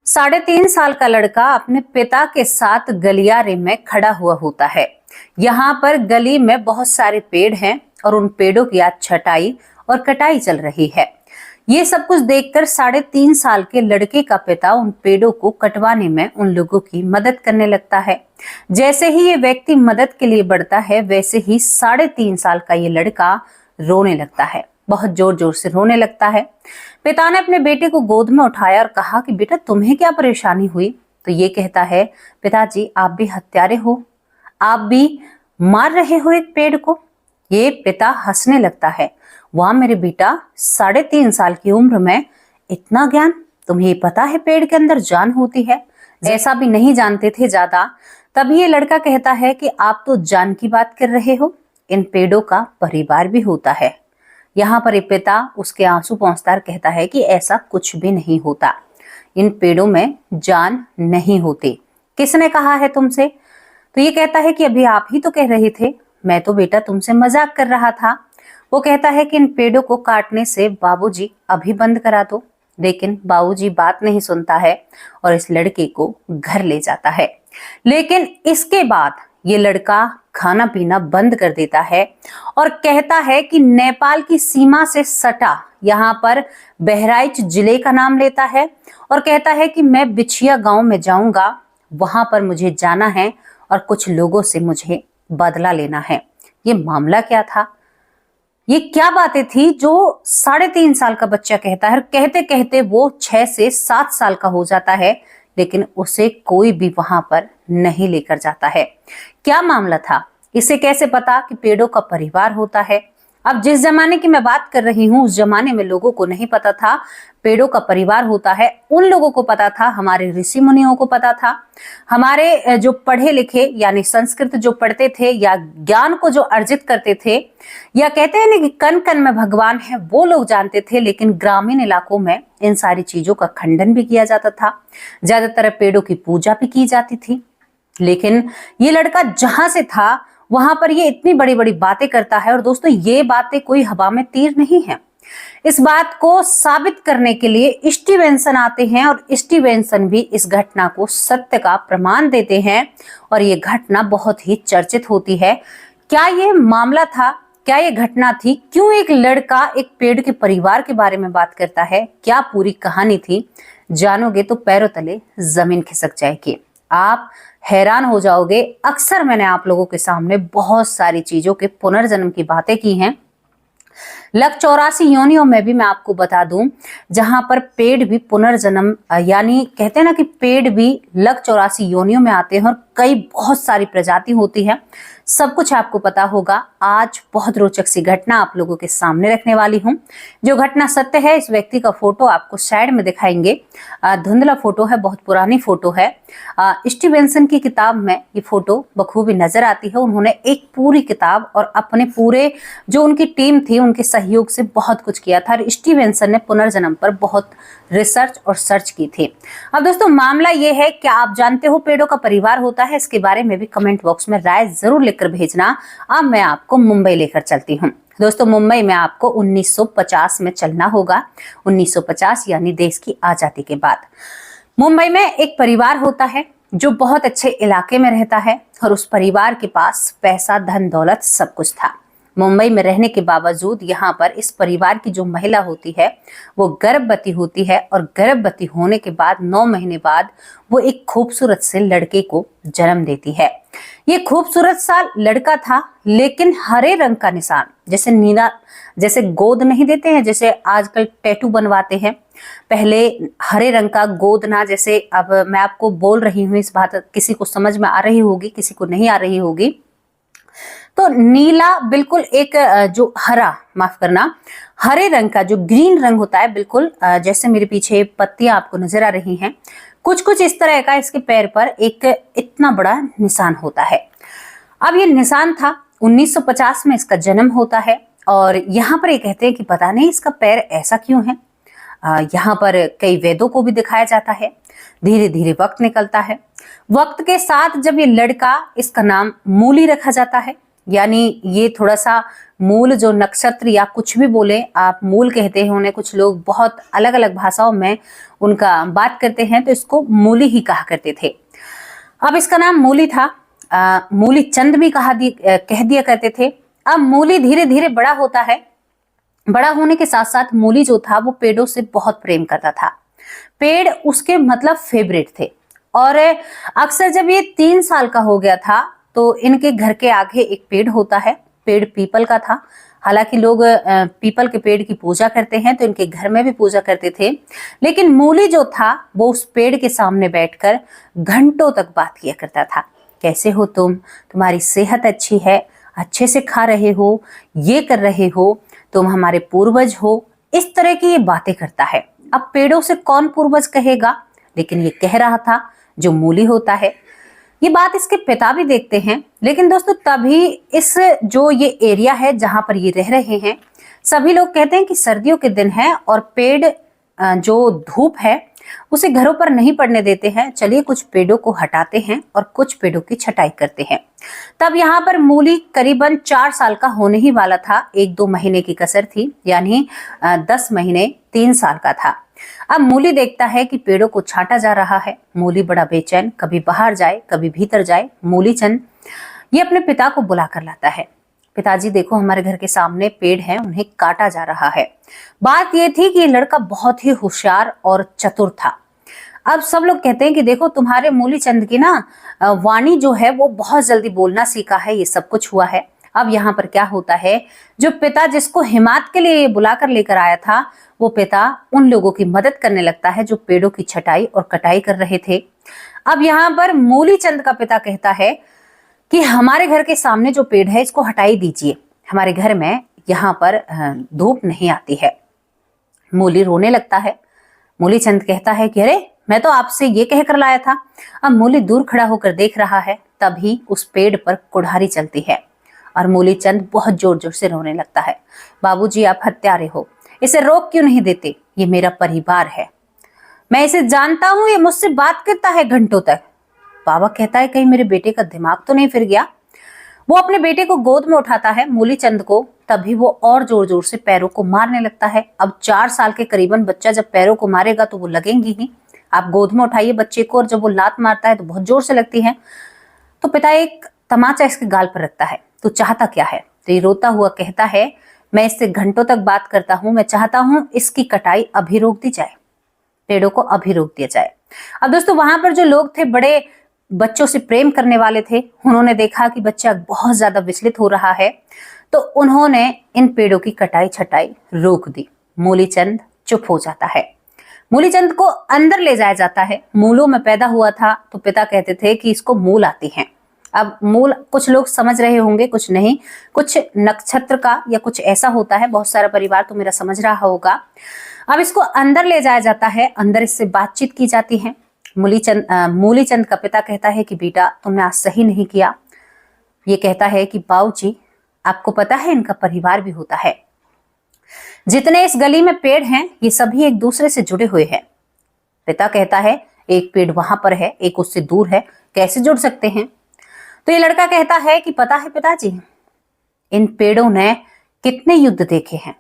3.5 साल का लड़का अपने पिता के साथ गलियारे में खड़ा हुआ होता है। यहाँ पर गली में बहुत सारे पेड़ हैं और उन पेड़ों की आज छटाई और कटाई चल रही है। ये सब कुछ देखकर 3.5 साल के लड़के का पिता उन पेड़ों को कटवाने में उन लोगों की मदद करने लगता है। जैसे ही ये व्यक्ति मदद के लिए बढ़ता है, वैसे ही 3.5 साल का ये लड़का रोने लगता है, बहुत जोर जोर से रोने लगता है। पिता ने अपने बेटे को गोद में उठाया और कहा कि बेटा तुम्हें क्या परेशानी हुई? तो ये कहता है, पिताजी आप भी हत्यारे हो, आप भी मार रहे हो एक पेड़ को। ये पिता हंसने लगता है। वाह मेरे बेटा, 3.5 साल की उम्र में इतना ज्ञान, तुम्हें पता है पेड़ के अंदर जान होती है? ऐसा भी नहीं जानते थे ज्यादा। तभी ये लड़का कहता है कि आप तो जान की बात कर रहे हो, इन पेड़ों का परिवार भी होता है। यहाँ पर एक पिता उसके आंसू पहुंचता कहता है कि ऐसा कुछ भी नहीं होता, इन पेड़ों में जान नहीं होती। किसने कहा है तुमसे? तो ये कहता है कि अभी आप ही तो कह रहे थे। मैं तो बेटा तुमसे मजाक कर रहा था। वो कहता है कि इन पेड़ों को काटने से बाबूजी अभी बंद करा दो, लेकिन बाबूजी बात नहीं सुनता है और इस लड़के को घर ले जाता है। लेकिन इसके बाद ये लड़का खाना पीना बंद कर देता है और कहता है कि नेपाल की सीमा से सटा यहाँ पर बहराइच जिले का नाम लेता है और कहता है कि मैं बिछिया गांव में जाऊंगा, वहां पर मुझे जाना है और कुछ लोगों से मुझे बदला लेना है। ये मामला क्या था? ये क्या बातें थी जो 3.5 साल का बच्चा कहता है? कहते कहते वो 6 से 7 साल का हो जाता है, लेकिन उसे कोई भी वहां पर नहीं लेकर जाता है। क्या मामला था? इसे कैसे पता कि पेड़ों का परिवार होता है? अब जिस जमाने की मैं बात कर रही हूँ, उस जमाने में लोगों को नहीं पता था पेड़ों का परिवार होता है। उन लोगों को पता था, हमारे ऋषि मुनियों को पता था, हमारे जो पढ़े लिखे यानी संस्कृत जो पढ़ते थे या ज्ञान को जो अर्जित करते थे, या कहते हैं ना कि कण कण में भगवान है, वो लोग जानते थे। लेकिन ग्रामीण इलाकों में इन सारी चीजों का खंडन भी किया जाता था, ज्यादातर पेड़ों की पूजा भी की जाती थी। लेकिन ये लड़का जहां से था वहां पर ये इतनी बड़ी बड़ी बातें करता है। और दोस्तों, ये बातें कोई हवा में तीर नहीं है। इस बात को साबित करने के लिए स्टीवेंसन आते हैं और स्टीवेंसन भी इस घटना को सत्य का प्रमाण देते हैं और ये घटना बहुत ही चर्चित होती है। क्या ये मामला था? क्या ये घटना थी? क्यों एक लड़का एक पेड़ के परिवार के बारे में बात करता है? क्या पूरी कहानी थी? जानोगे तो पैरों तले जमीन खिसक जाएगी, आप हैरान हो जाओगे। अक्सर मैंने आप लोगों के सामने बहुत सारी चीजों के पुनर्जन्म की बातें की हैं। लग 84 योनियों में भी मैं आपको बता दूं, जहां पर पेड़ भी पुनर्जन्म यानी कहते हैं ना कि पेड़ भी लग 84 योनियों में आते हैं और कई बहुत सारी प्रजाति होती है। सब कुछ आपको पता होगा। आज बहुत रोचक सी घटना आप लोगों के सामने रखने वाली हूं। जो घटना सत्य है, इस व्यक्ति का फोटो आपको साइड में दिखाएंगे। धुंधला फोटो है, बहुत पुरानी फोटो है। स्टीवेंसन की किताब में ये फोटो बखूबी नजर आती है। उन्होंने एक पूरी किताब और अपने पूरे जो उनकी टीम थी उनके सहयोग से बहुत कुछ किया था। स्टीवेंसन ने पुनर्जन्म पर बहुत रिसर्च और सर्च की थी। अब दोस्तों, मामला ये है, क्या आप जानते हो पेड़ों का परिवार होता है? इसके बारे में भी कमेंट बॉक्स में राय जरूर लिखकर भेजना। अब मैं आपको मुंबई लेकर चलती हूँ। दोस्तों, मुंबई में आपको 1950 में चलना होगा। 1950 यानी देश की आजादी के बाद। मुंबई में एक परिवार होता है जो बहुत अच्छे इलाके में रहता है और उस परिवार के पास पैसा, धन दौलत सब कुछ था। मुंबई में रहने के बावजूद यहाँ पर इस परिवार की जो महिला होती है वो गर्भवती होती है और गर्भवती होने के बाद 9 महीने बाद वो एक खूबसूरत से लड़के को जन्म देती है। ये खूबसूरत सा लड़का था, लेकिन हरे रंग का निशान, जैसे नीला, जैसे गोद नहीं देते हैं, जैसे आजकल टैटू बनवाते हैं, पहले हरे रंग का गोदना। जैसे अब मैं आपको बोल रही हूँ, इस बात किसी को समझ में आ रही होगी, किसी को नहीं आ रही होगी। तो नीला बिल्कुल एक जो हरा, माफ करना, हरे रंग का जो ग्रीन रंग होता है, बिल्कुल जैसे मेरे पीछे पत्तियां आपको नजर आ रही हैं, कुछ कुछ इस तरह का इसके पैर पर एक इतना बड़ा निशान होता है। अब ये निशान था। 1950 में इसका जन्म होता है और यहाँ पर ये कहते हैं कि पता नहीं इसका पैर ऐसा क्यों है। यहाँ पर कई वेदों को भी दिखाया जाता है। धीरे धीरे वक्त निकलता है। वक्त के साथ जब ये लड़का, इसका नाम मूली रखा जाता है, यानी ये थोड़ा सा मूल जो नक्षत्र या कुछ भी बोले आप, मूल कहते हैं उन्हें, कुछ लोग बहुत अलग अलग भाषाओं में उनका बात करते हैं, तो इसको मूली ही कहा करते थे। अब इसका नाम मूली था, मूली चंद भी कह दिया करते थे। अब मूली धीरे धीरे बड़ा होता है। बड़ा होने के साथ साथ मूली जो था वो पेड़ों से बहुत प्रेम करता था। पेड़ उसके मतलब फेवरेट थे। और अक्सर जब ये 3 साल का हो गया था तो इनके घर के आगे एक पेड़ होता है, पेड़ पीपल का था। हालांकि लोग पीपल के पेड़ की पूजा करते हैं तो इनके घर में भी पूजा करते थे, लेकिन मूली जो था वो उस पेड़ के सामने बैठकर घंटों तक बात किया करता था। कैसे हो तुम, तुम्हारी सेहत अच्छी है, अच्छे से खा रहे हो, ये कर रहे हो, तुम हमारे पूर्वज हो, इस तरह की ये बातें करता है। अब पेड़ों से कौन पूर्वज कहेगा, लेकिन ये कह रहा था जो मूली होता है। ये बात इसके पिता भी देखते हैं। लेकिन दोस्तों तभी इस जो ये एरिया है जहां पर ये रह रहे हैं, सभी लोग कहते हैं कि सर्दियों के दिन है और पेड़ जो धूप है उसे घरों पर नहीं पड़ने देते हैं। चलिए कुछ पेड़ों को हटाते हैं और कुछ पेड़ों की छटाई करते हैं। तब यहाँ पर मूली करीबन 4 साल का होने ही वाला था। 1-2 महीने की कसर थी, यानी 10 महीने 3 साल का था। अब मूली देखता है कि पेड़ों को छांटा जा रहा है। मूली बड़ा बेचैन, कभी बाहर जाए कभी भीतर जाए। मूली चंद ये अपने पिता को बुला कर लाता है। पिताजी देखो, हमारे घर के सामने पेड़ है, उन्हें काटा जा रहा है। बात यह थी कि ये लड़का बहुत ही होशियार और चतुर था। अब सब लोग कहते हैं कि देखो तुम्हारे मूली चंद की ना वाणी जो है वो बहुत जल्दी बोलना सीखा है, ये सब कुछ हुआ है। अब यहाँ पर क्या होता है, जो पिता जिसको हिमात के लिए बुलाकर लेकर आया था, वो पिता उन लोगों की मदद करने लगता है जो पेड़ों की छटाई और कटाई कर रहे थे। अब यहाँ पर मूली चंद का पिता कहता है कि हमारे घर के सामने जो पेड़ है इसको हटाई दीजिए, हमारे घर में यहाँ पर धूप नहीं आती है। मूली रोने लगता है। मूली चंद कहता है कि अरे मैं तो आपसे ये कहकर लाया था। अब मूली दूर खड़ा होकर देख रहा है, तभी उस पेड़ पर कुल्हाड़ी चलती है और मूली चंद बहुत जोर जोर से रोने लगता है। बाबूजी आप हत्यारे हो, इसे रोक क्यों नहीं देते, ये मेरा परिवार है, मैं इसे जानता हूं, ये मुझसे बात करता है घंटों तक। बाबा कहता है कहीं मेरे बेटे का दिमाग तो नहीं फिर गया। वो अपने बेटे को गोद में उठाता है मूली चंद को, तभी वो और जोर जोर से पैरों को मारने लगता है। अब 4 साल के करीबन बच्चा जब पैरों को मारेगा तो वो लगेंगी ही। आप गोद में उठाइए बच्चे को और जब वो लात मारता है तो बहुत जोर से लगती है। तो पिता एक तमाचा इसके गाल पर रखता है, तू चाहता क्या है। तो ये रोता हुआ कहता है मैं इससे घंटों तक बात करता हूं, मैं चाहता हूं इसकी कटाई अभी रोक दी जाए, पेड़ों को अभी रोक दिया जाए। अब दोस्तों वहां पर जो लोग थे बड़े बच्चों से प्रेम करने वाले थे, उन्होंने देखा कि बच्चा बहुत ज्यादा विचलित हो रहा है, तो उन्होंने इन पेड़ों की कटाई छटाई रोक दी। मूलीचंद चुप हो जाता है। मूलीचंद को अंदर ले जाया जाता है। मूलों में पैदा हुआ था तो पिता कहते थे कि इसको मूल आती हैं। अब मूल कुछ लोग समझ रहे होंगे, कुछ नहीं, कुछ नक्षत्र का या कुछ ऐसा होता है। बहुत सारा परिवार तो मेरा समझ रहा होगा। अब इसको अंदर ले जाया जाता है, अंदर इससे बातचीत की जाती है। मूलीचंद का पिता कहता है कि बेटा तुमने आज सही नहीं किया। ये कहता है कि बाबूजी आपको पता है इनका परिवार भी होता है, जितने इस गली में पेड़ हैं ये सभी एक दूसरे से जुड़े हुए हैं। पिता कहता है एक पेड़ वहां पर है, एक उससे दूर है, कैसे जुड़ सकते हैं। तो ये लड़का कहता है कि पता है पिताजी, इन पेड़ों ने कितने युद्ध देखे हैं।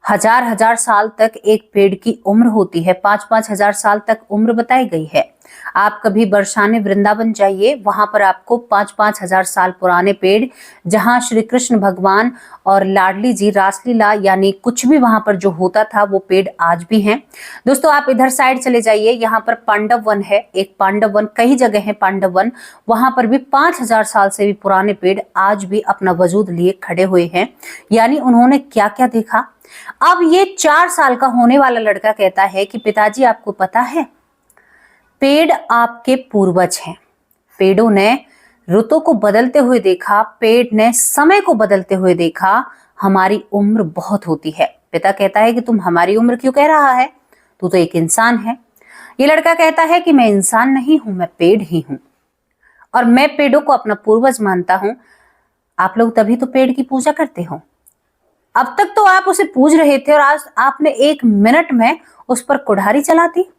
1000 साल तक एक पेड़ की उम्र होती है, 5-5 हजार साल तक उम्र बताई गई है। आप कभी बरसाने वृंदावन जाइए, वहां पर आपको 5-5 हजार साल पुराने पेड़, जहां श्री कृष्ण भगवान और लाडली जी रासलीला यानी कुछ भी वहां पर जो होता था वो पेड़ आज भी हैं। दोस्तों आप इधर साइड चले जाइए, यहाँ पर पांडव वन है, एक पांडव वन, कई जगह है पांडव वन, वहां पर भी 5000 साल से भी पुराने पेड़ आज भी अपना वजूद लिए खड़े हुए हैं। यानी उन्होंने क्या क्या देखा। अब ये 4 साल का होने वाला लड़का कहता है कि पिताजी आपको पता है पेड़ आपके पूर्वज हैं। पेड़ों ने ऋतु को बदलते हुए देखा, पेड़ ने समय को बदलते हुए देखा, हमारी उम्र बहुत होती है। पिता कहता है कि तुम हमारी उम्र क्यों कह रहा है, तू तो एक इंसान है। ये लड़का कहता है कि मैं इंसान नहीं हूं, मैं पेड़ ही हूं और मैं पेड़ों को अपना पूर्वज मानता हूं। आप लोग तभी तो पेड़ की पूजा करते हो। अब तक तो आप उसे पूज रहे थे और आज आपने 1 मिनट में उस पर कुल्हाड़ी चला दी।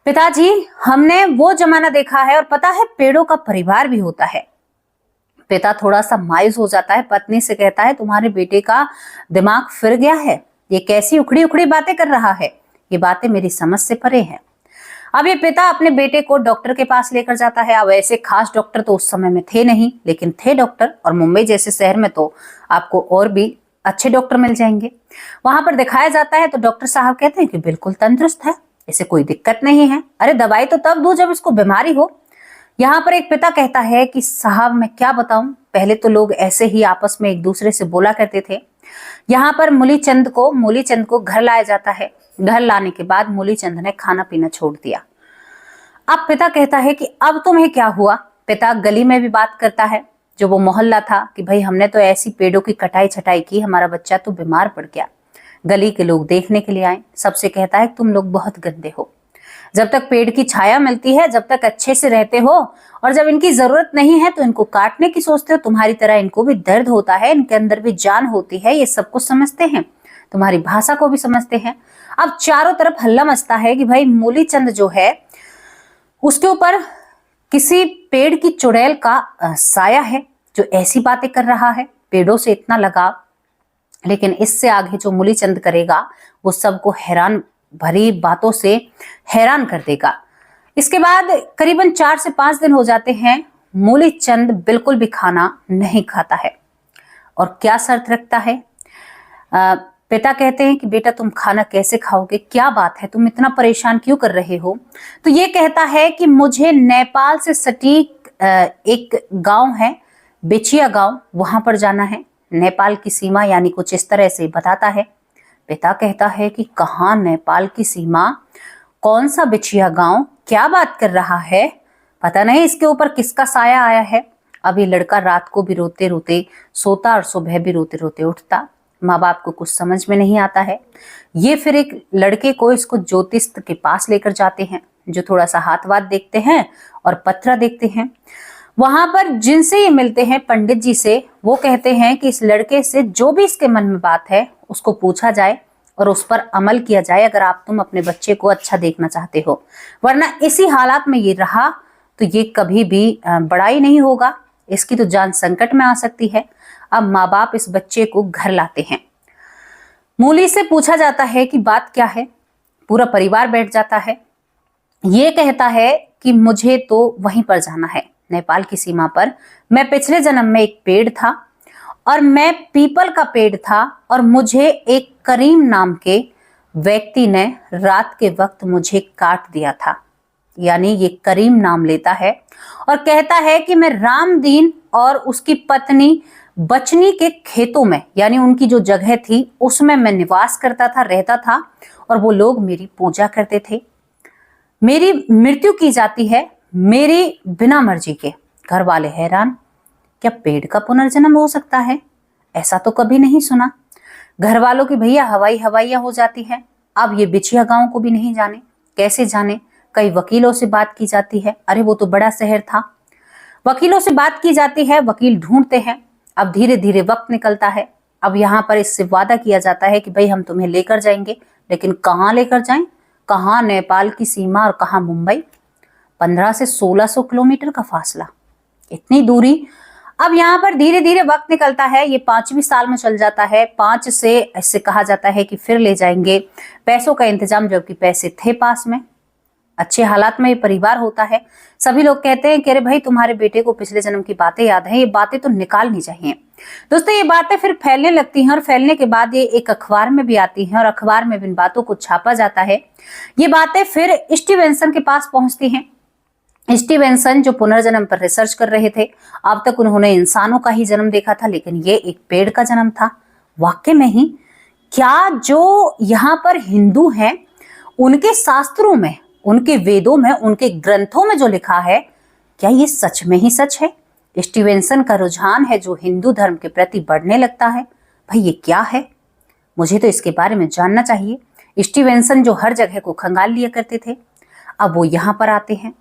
पिताजी हमने वो जमाना देखा है और पता है पेड़ों का परिवार भी होता है। पिता थोड़ा सा मायूस हो जाता है, पत्नी से कहता है तुम्हारे बेटे का दिमाग फिर गया है, ये कैसी उखड़ी उखड़ी बातें कर रहा है, ये बातें मेरी समझ से परे हैं। अब ये पिता अपने बेटे को डॉक्टर के पास लेकर जाता है। अब ऐसे खास डॉक्टर तो उस समय में थे नहीं, लेकिन थे डॉक्टर, और मुंबई जैसे शहर में तो आपको और भी अच्छे डॉक्टर मिल जाएंगे। वहां पर दिखाया जाता है तो डॉक्टर साहब कहते हैं कि बिल्कुल तंदुरुस्त है, इसे कोई दिक्कत नहीं है। अरे दवाई तो तब दूं जब इसको बीमारी हो। यहाँ पर एक पिता कहता है कि साहब मैं क्या बताऊं, पहले तो लोग ऐसे ही आपस में एक दूसरे से बोला करते थे। यहाँ पर मूलीचंद को घर लाया जाता है। घर लाने के बाद मूलीचंद ने खाना पीना छोड़ दिया। अब पिता कहता है कि अब तुम्हें क्या हुआ। पिता गली में भी बात करता है, जो वो मोहल्ला था, कि भाई हमने तो ऐसी पेड़ों की कटाई छटाई की, हमारा बच्चा तो बीमार पड़ गया। गली के लोग देखने के लिए आए। सबसे कहता है तुम लोग बहुत गंदे हो, जब तक पेड़ की छाया मिलती है, जब तक अच्छे से रहते हो, और जब इनकी जरूरत नहीं है तो इनको काटने की सोचते हो। तुम्हारी तरह इनको भी दर्द होता है, इनके अंदर भी जान होती है, ये सब कुछ समझते हैं, तुम्हारी भाषा को भी समझते हैं। अब चारों तरफ हल्ला मचता है कि भाई मूलीचंद जो है उसके ऊपर किसी पेड़ की चुड़ैल का साया है जो ऐसी बातें कर रहा है, पेड़ों से इतना लगाव। लेकिन इससे आगे जो मूलीचंद करेगा वो सबको हैरान भरी बातों से हैरान कर देगा। इसके बाद करीबन 4 से 5 दिन हो जाते हैं, मूलीचंद बिल्कुल भी खाना नहीं खाता है। और क्या शर्त रखता है, पिता कहते हैं कि बेटा तुम खाना कैसे खाओगे, क्या बात है, तुम इतना परेशान क्यों कर रहे हो। तो ये कहता है कि मुझे नेपाल से सटीक एक गांव है, बेचिया गांव, वहां पर जाना है, नेपाल की सीमा, यानी कुछ इस तरह से बताता है। पिता कहता है कि कहाँ नेपाल की सीमा, कौन सा बिछिया गांव, क्या बात कर रहा है, पता नहीं इसके ऊपर किसका साया आया है। अभी लड़का रात को भी रोते रोते सोता और सुबह भी रोते रोते उठता। माँ बाप को कुछ समझ में नहीं आता है। ये फिर एक लड़के को इसको ज्योतिष के पास लेकर जाते हैं, जो थोड़ा सा हाथ वाथ देखते हैं और पत्रा देखते हैं। वहां पर जिनसे ये मिलते हैं, पंडित जी से, वो कहते हैं कि इस लड़के से जो भी इसके मन में बात है उसको पूछा जाए और उस पर अमल किया जाए, अगर तुम अपने बच्चे को अच्छा देखना चाहते हो, वरना इसी हालात में ये रहा तो ये कभी भी बड़ा ही नहीं होगा, इसकी तो जान संकट में आ सकती है। अब माँ बाप इस बच्चे को घर लाते हैं। मूली से पूछा जाता है कि बात क्या है, पूरा परिवार बैठ जाता है। ये कहता है कि मुझे तो वहीं पर जाना है, नेपाल की सीमा पर। मैं पिछले जन्म में एक पेड़ था और मैं पीपल का पेड़ था, और मुझे एक करीम नाम के व्यक्ति ने रात के वक्त मुझे काट दिया था। यानी ये करीम नाम लेता है और कहता है कि मैं रामदीन और उसकी पत्नी बचनी के खेतों में, यानी उनकी जो जगह थी उसमें मैं निवास करता था, रहता था, और वो लोग मेरी पूजा करते थे। मेरी मृत्यु की जाती है मेरी बिना मर्जी के। घर वाले हैरान, क्या पेड़ का पुनर्जन्म हो सकता है, ऐसा तो कभी नहीं सुना। घर वालों की भैया हवाइयां हो जाती है। अब ये बिछिया गांव को भी नहीं जाने, कैसे जाने। कई वकीलों से बात की जाती है, अरे वो तो बड़ा शहर था। वकीलों से बात की जाती है, वकील ढूंढते हैं। अब धीरे धीरे वक्त निकलता है। अब यहाँ पर इससे वादा किया जाता है कि भाई हम तुम्हें लेकर जाएंगे, लेकिन कहाँ लेकर जाएं, कहाँ नेपाल की सीमा और कहाँ मुंबई। 1500 से 1600 किलोमीटर का फासला, इतनी दूरी। अब यहाँ पर धीरे धीरे वक्त निकलता है, ये 5वीं साल में चल जाता है। 5 से ऐसे कहा जाता है कि फिर ले जाएंगे, पैसों का इंतजाम, जबकि पैसे थे पास में, अच्छे हालात में ये परिवार होता है। सभी लोग कहते हैं कि अरे भाई तुम्हारे बेटे को पिछले जन्म की बातें याद है, ये बातें तो निकालनी चाहिए। दोस्तों ये बातें फिर फैलने लगती हैं, और फैलने के बाद ये एक अखबार में भी आती हैं, और अखबार में इन बातों को छापा जाता है। ये बातें फिर स्टीवेंसन के पास पहुंचती हैं। स्टीवेंसन जो पुनर्जन्म पर रिसर्च कर रहे थे, अब तक उन्होंने इंसानों का ही जन्म देखा था, लेकिन ये एक पेड़ का जन्म था। वाकई में ही क्या जो यहाँ पर हिंदू हैं उनके शास्त्रों में, उनके वेदों में, उनके ग्रंथों में जो लिखा है, क्या ये सच में ही सच है। स्टीवेंसन का रुझान है जो हिंदू धर्म के प्रति बढ़ने लगता है। भाई ये क्या है, मुझे तो इसके बारे में जानना चाहिए। स्टीवेंसन जो हर जगह को खंगाल लिया करते थे, अब वो यहाँ पर आते हैं।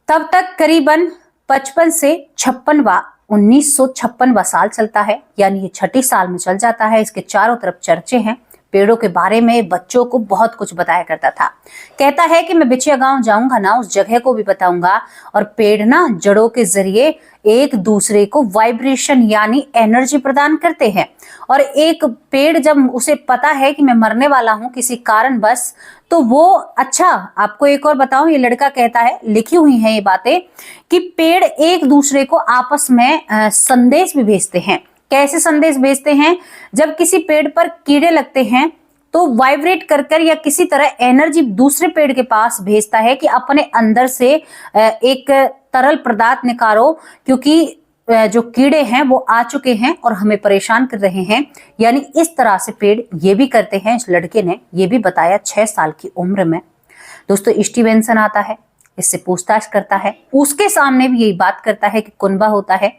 तब तक करीबन 55 से 1956वां साल चलता है, यानी ये 6ठी साल में चल जाता है। इसके चारों तरफ चर्चे हैं, पेड़ों के बारे में बच्चों को बहुत कुछ बताया करता था। कहता है कि मैं बिछिया गांव जाऊंगा ना, उस जगह को भी बताऊंगा, और पेड़ ना जड़ों के जरिए एक दूसरे को वाइब्रेशन यानी एनर्जी प्रदान करते हैं। और एक पेड़ जब उसे पता है कि मैं मरने वाला हूं किसी कारण बस, तो वो, अच्छा आपको एक और बताऊं, ये लड़का कहता है, लिखी हुई है ये बातें, कि पेड़ एक दूसरे को आपस में संदेश भी भेजते हैं। कैसे संदेश भेजते हैं? जब किसी पेड़ पर कीड़े लगते हैं तो वाइब्रेट कर कर या किसी तरह एनर्जी दूसरे पेड़ के पास भेजता है कि अपने अंदर से एक तरल पदार्थ निकालो, क्योंकि जो कीड़े हैं वो आ चुके हैं और हमें परेशान कर रहे हैं। यानी इस तरह से पेड़ ये भी करते हैं। इस लड़के ने ये भी बताया 6 साल की उम्र में। दोस्तों स्टीवेंसन आता है, इससे पूछताछ करता है, उसके सामने भी यही बात करता है कि कुनबा होता है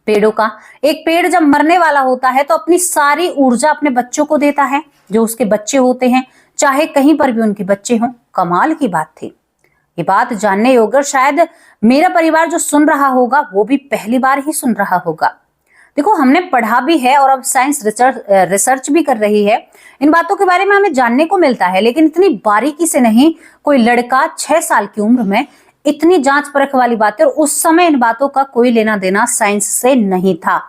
पेड़ों का। एक पेड़ जब मरने वाला होता है तो अपनी सारी ऊर्जा अपने बच्चों को देता है, जो उसके बच्चे होते हैं, चाहे कहीं पर भी उनके बच्चे हों। कमाल की बात थी। ये बात जानने योग्य, शायद मेरा परिवार जो सुन रहा होगा वो भी पहली बार ही सुन रहा होगा। देखो हमने पढ़ा भी है और अब साइंस रिसर्च भी कर रही है। इन बातों के बारे में हमें जानने को मिलता है, लेकिन इतनी बारीकी से नहीं। कोई लड़का 6 साल की उम्र में इतनी जांच परख वाली बातें, और उस समय इन बातों का कोई लेना देना साइंस से नहीं था।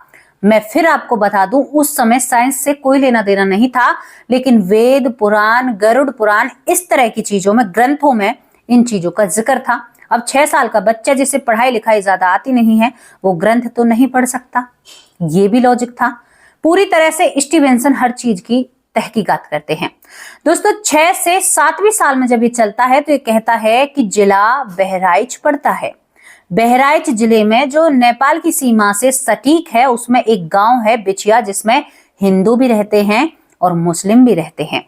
मैं फिर आपको बता दूं, उस समय साइंस से कोई लेना देना नहीं था, लेकिन वेद पुराण, गरुड़ पुराण, इस तरह की चीजों में, ग्रंथों में इन चीजों का जिक्र था। अब 6 साल का बच्चा जिसे पढ़ाई लिखाई ज्यादा आती नहीं है, वो ग्रंथ तो नहीं पढ़ सकता। ये भी लॉजिक था। पूरी तरह से स्टीवेंसन हर चीज की तहकीकात करते हैं। दोस्तों 6 से 7वीं साल में जब ये चलता है तो ये कहता है कि जिला बहराइच पड़ता है। बहराइच जिले में, जो नेपाल की सीमा से सटीक है, उसमें एक गांव है बिछिया, जिसमें हिंदू भी रहते हैं और मुस्लिम भी रहते हैं।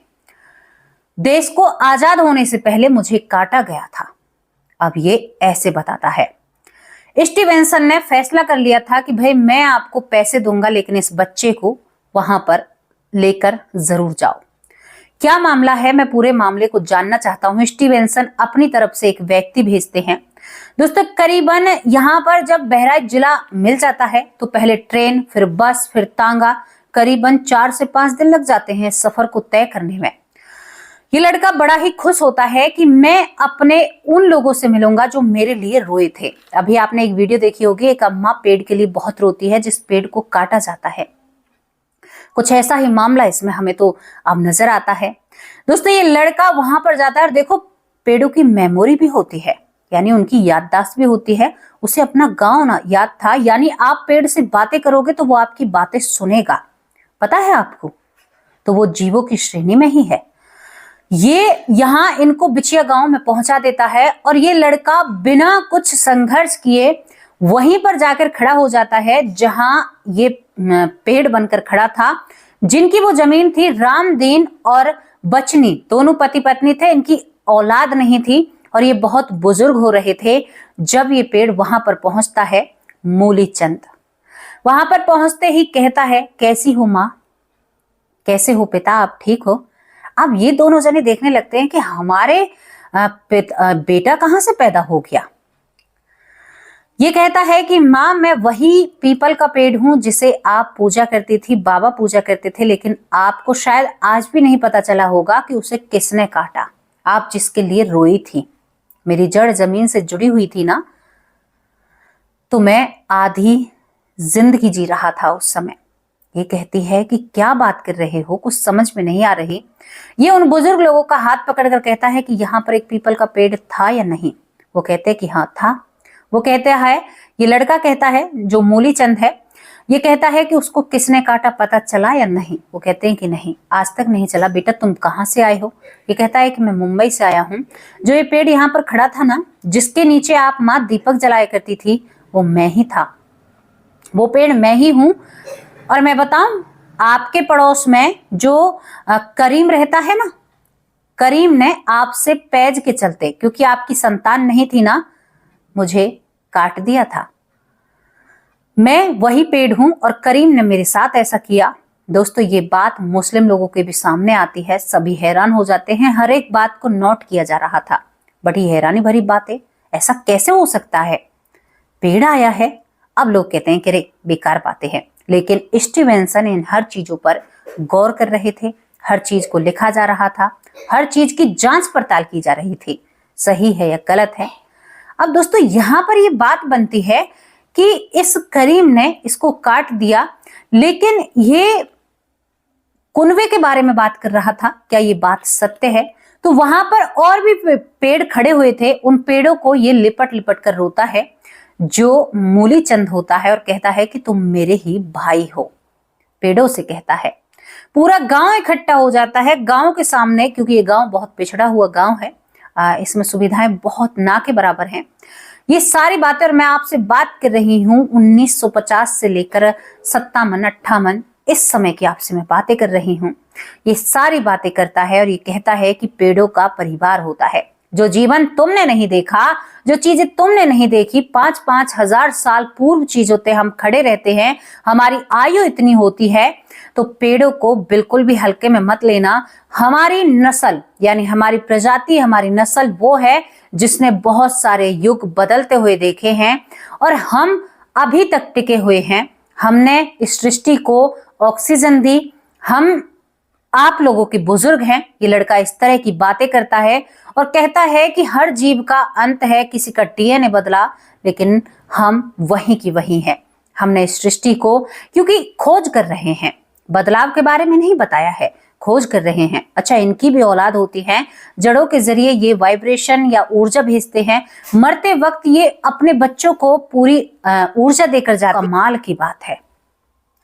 देश को आजाद होने से पहले मुझे काटा गया था। अब ये ऐसे बताता है। स्टीवेंसन ने फैसला कर लिया था कि भाई मैं आपको पैसे दूंगा, लेकिन इस बच्चे को वहां पर लेकर जरूर जाओ। क्या मामला है, मैं पूरे मामले को जानना चाहता हूं। स्टीवेंसन अपनी तरफ से एक व्यक्ति भेजते हैं। दोस्तों करीबन यहां पर जब बहराइच जिला मिल जाता है तो पहले ट्रेन, फिर बस, फिर तांगा, करीबन 4 से 5 दिन लग जाते हैं सफर को तय करने में। ये लड़का बड़ा ही खुश होता है कि मैं अपने उन लोगों से मिलूंगा जो मेरे लिए रोए थे। अभी आपने एक वीडियो देखी होगी, एक अम्मा पेड़ के लिए बहुत रोती है जिस पेड़ को काटा जाता है। कुछ ऐसा ही मामला इसमें हमें तो अब नजर आता है। दोस्तों ये लड़का वहां पर जाता है और देखो पेड़ों की मेमोरी भी होती है, यानी उनकी याददाश्त भी होती है। उसे अपना गांव ना याद था, यानी आप पेड़ से बातें करोगे तो वो आपकी बातें सुनेगा। पता है आपको, तो वो जीवों की श्रेणी में ही है। ये यहाँ इनको बिछिया गांव में पहुंचा देता है और ये लड़का बिना कुछ संघर्ष किए वहीं पर जाकर खड़ा हो जाता है जहां ये पेड़ बनकर खड़ा था। जिनकी वो जमीन थी, रामदीन और बचनी दोनों पति पत्नी थे, इनकी औलाद नहीं थी और ये बहुत बुजुर्ग हो रहे थे जब ये पेड़ वहां पर पहुंचता है। मूलीचंद वहां पर पहुंचते ही कहता है, कैसी हो माँ, कैसे हो पिता, आप ठीक हो? अब ये दोनों जने देखने लगते हैं कि हमारे बेटा कहां से पैदा हो गया। ये कहता है कि माँ मैं वही पीपल का पेड़ हूं जिसे आप पूजा करती थी, बाबा पूजा करते थे, लेकिन आपको शायद आज भी नहीं पता चला होगा कि उसे किसने काटा। आप जिसके लिए रोई थी, मेरी जड़ जमीन से जुड़ी हुई थी ना, तो मैं आधी जिंदगी जी रहा था उस समय। ये कहती है कि क्या बात कर रहे हो, कुछ समझ में नहीं आ रही। ये उन बुजुर्ग लोगों का हाथ पकड़कर कहता है कि यहाँ पर एक पीपल का पेड़ था या नहीं। वो कहते हैं कि हाँ था। वो कहते हैं, ये लड़का कहता है जो मूलीचंद है, ये कहता है कि उसको किसने काटा पता चला या नहीं। वो कहते हैं कि नहीं, आज तक नहीं चला। बेटा तुम कहाँ से आए हो? ये कहता है कि मैं मुंबई से आया हूँ। जो ये पेड़ यहाँ पर खड़ा था ना, जिसके नीचे आप माँ दीपक जलाया करती थी, वो मैं ही था, वो पेड़ मैं ही हूँ। और मैं बताऊं, आपके पड़ोस में जो करीम रहता है ना, करीम ने आपसे पैज के चलते, क्योंकि आपकी संतान नहीं थी ना, मुझे काट दिया था। मैं वही पेड़ हूं और करीम ने मेरे साथ ऐसा किया। दोस्तों ये बात मुस्लिम लोगों के भी सामने आती है, सभी हैरान हो जाते हैं। हर एक बात को नोट किया जा रहा था। बड़ी हैरानी भरी बात है, ऐसा कैसे हो सकता है? पेड़ आया है। अब लोग कहते हैं कि रे बेकार बातें हैं, लेकिन स्टीवेंसन इन हर चीजों पर गौर कर रहे थे। हर चीज को लिखा जा रहा था, हर चीज की जांच पड़ताल की जा रही थी, सही है या गलत है। अब दोस्तों यहाँ पर ये बात बनती है कि इस करीम ने इसको काट दिया, लेकिन ये कुनवे के बारे में बात कर रहा था, क्या ये बात सत्य है? तो वहां पर और भी पेड़ खड़े हुए थे, उन पेड़ों को ये लिपट लिपट कर रोता है जो मूलीचंद होता है और कहता है कि तुम मेरे ही भाई हो, पेड़ों से कहता है। पूरा गांव इकट्ठा हो जाता है गांव के सामने, क्योंकि ये गांव बहुत पिछड़ा हुआ गांव है, इसमें सुविधाएं बहुत ना के बराबर हैं। ये सारी बातें, और मैं आपसे बात कर रही हूँ 1950 से लेकर 57-58 इस समय की आपसे मैं बातें कर रही हूँ। ये सारी बातें करता है और ये कहता है कि पेड़ों का परिवार होता है। जो जीवन तुमने नहीं देखा, जो चीजें तुमने नहीं देखी, 5-5 हजार साल पूर्व चीजों पे हम खड़े रहते हैं, हमारी आयु इतनी होती है, तो पेड़ों को बिल्कुल भी हल्के में मत लेना। हमारी नस्ल यानी हमारी प्रजाति, हमारी नस्ल वो है जिसने बहुत सारे युग बदलते हुए देखे हैं और हम अभी तक टिके हुए हैं। हमने इस सृष्टि को ऑक्सीजन दी, हम आप लोगों के बुजुर्ग हैं। ये लड़का इस तरह की बातें करता है और कहता है कि हर जीव का अंत है, किसी का डीएनए बदला, लेकिन हम वहीं की वहीं हैं। हमने इस सृष्टि को क्योंकि खोज कर रहे हैं, बदलाव के बारे में नहीं बताया है, खोज कर रहे हैं। अच्छा, इनकी भी औलाद होती है, जड़ों के जरिए ये वाइब्रेशन या ऊर्जा भेजते हैं, मरते वक्त ये अपने बच्चों को पूरी ऊर्जा देकर जाते। कमाल की बात है,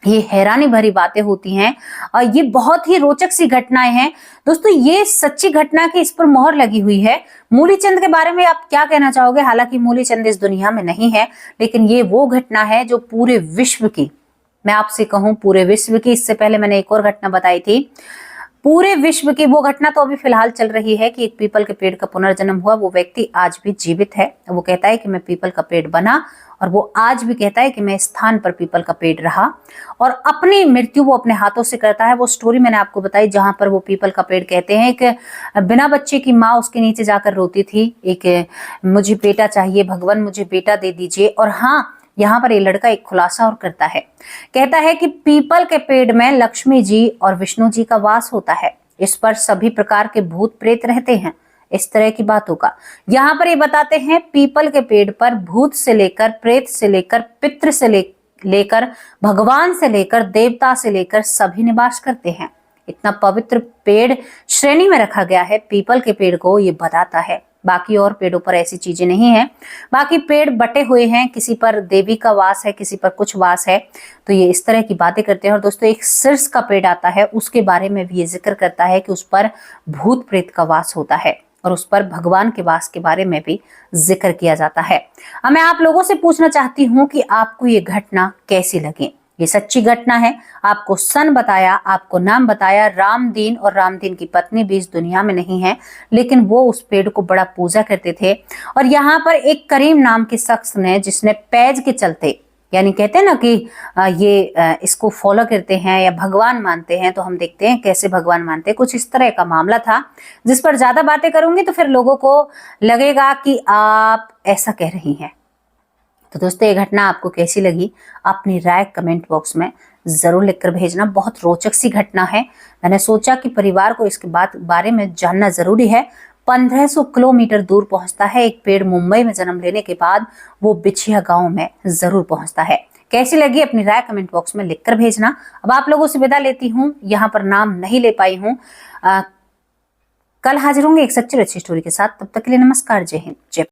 ये हैरानी भरी बातें होती हैं और ये बहुत ही रोचक सी घटनाएं हैं। दोस्तों ये सच्ची घटना की इस पर मोहर लगी हुई है। मूलीचंद के बारे में आप क्या कहना चाहोगे? हालांकि मूलीचंद इस दुनिया में नहीं है, लेकिन ये वो घटना है जो पूरे विश्व की, मैं आपसे कहूं पूरे विश्व की, इससे पहले मैंने एक और घटना बताई थी, पूरे विश्व की वो घटना तो अभी फिलहाल चल रही है कि एक पीपल के पेड़ का पुनर्जन्म हुआ। वो व्यक्ति आज भी जीवित है, वो कहता है कि मैं पीपल का पेड़ बना, और वो आज भी कहता है कि मैं स्थान पर पीपल का पेड़ रहा और अपनी मृत्यु वो अपने हाथों से करता है। वो स्टोरी मैंने आपको बताई जहां पर वो पीपल का पेड़ कहते हैं, एक बिना बच्चे की माँ उसके नीचे जाकर रोती थी, एक मुझे बेटा चाहिए, भगवान मुझे बेटा दे दीजिए। और हाँ, यहाँ पर ये लड़का एक खुलासा और करता है, कहता है कि पीपल के पेड़ में लक्ष्मी जी और विष्णु जी का वास होता है, इस पर सभी प्रकार के भूत प्रेत रहते हैं। इस तरह की बातों का यहाँ पर ये बताते हैं, पीपल के पेड़ पर भूत से लेकर, प्रेत से लेकर, पितृ से लेकर, भगवान से लेकर, देवता से लेकर सभी निवास करते हैं। इतना पवित्र पेड़ श्रेणी में रखा गया है पीपल के पेड़ को, ये बताता है। बाकी और पेड़ों पर ऐसी चीजें नहीं है, बाकी पेड़ बटे हुए हैं, किसी पर देवी का वास है, किसी पर कुछ वास है, तो ये इस तरह की बातें करते हैं। और दोस्तों एक सिर्स का पेड़ आता है, उसके बारे में भी ये जिक्र करता है कि उस पर भूत प्रेत का वास होता है और उस पर भगवान के वास के बारे में भी जिक्र किया जाता है। अब मैं आप लोगों से पूछना चाहती हूँ कि आपको ये घटना कैसी लगी? ये सच्ची घटना है, आपको सन बताया, आपको नाम बताया। रामदीन और रामदीन की पत्नी भी इस दुनिया में नहीं है, लेकिन वो उस पेड़ को बड़ा पूजा करते थे। और यहाँ पर एक करीम नाम के शख्स ने, जिसने पैज के चलते, यानी कहते हैं ना कि ये इसको फॉलो करते हैं या भगवान मानते हैं, तो हम देखते हैं कैसे भगवान मानते हैं। कुछ इस तरह का मामला था, जिस पर ज्यादा बातें करूंगी तो फिर लोगों को लगेगा कि आप ऐसा कह रही हैं। तो दोस्तों ये घटना आपको कैसी लगी? अपनी राय कमेंट बॉक्स में जरूर लिखकर भेजना। बहुत रोचक सी घटना है, मैंने सोचा कि परिवार को इसके बारे में जानना जरूरी है। 1500 किलोमीटर दूर पहुंचता है एक पेड़, मुंबई में जन्म लेने के बाद वो बिछिया गांव में जरूर पहुंचता है। कैसी लगी अपनी राय कमेंट बॉक्स में लिखकर भेजना। अब आप लोगों से विदा लेती हूँ, यहाँ पर नाम नहीं ले पाई हूँ। कल हाजिर होंगे एक सच्ची अच्छी स्टोरी के साथ, तब तक के लिए नमस्कार, जय हिंद, जय।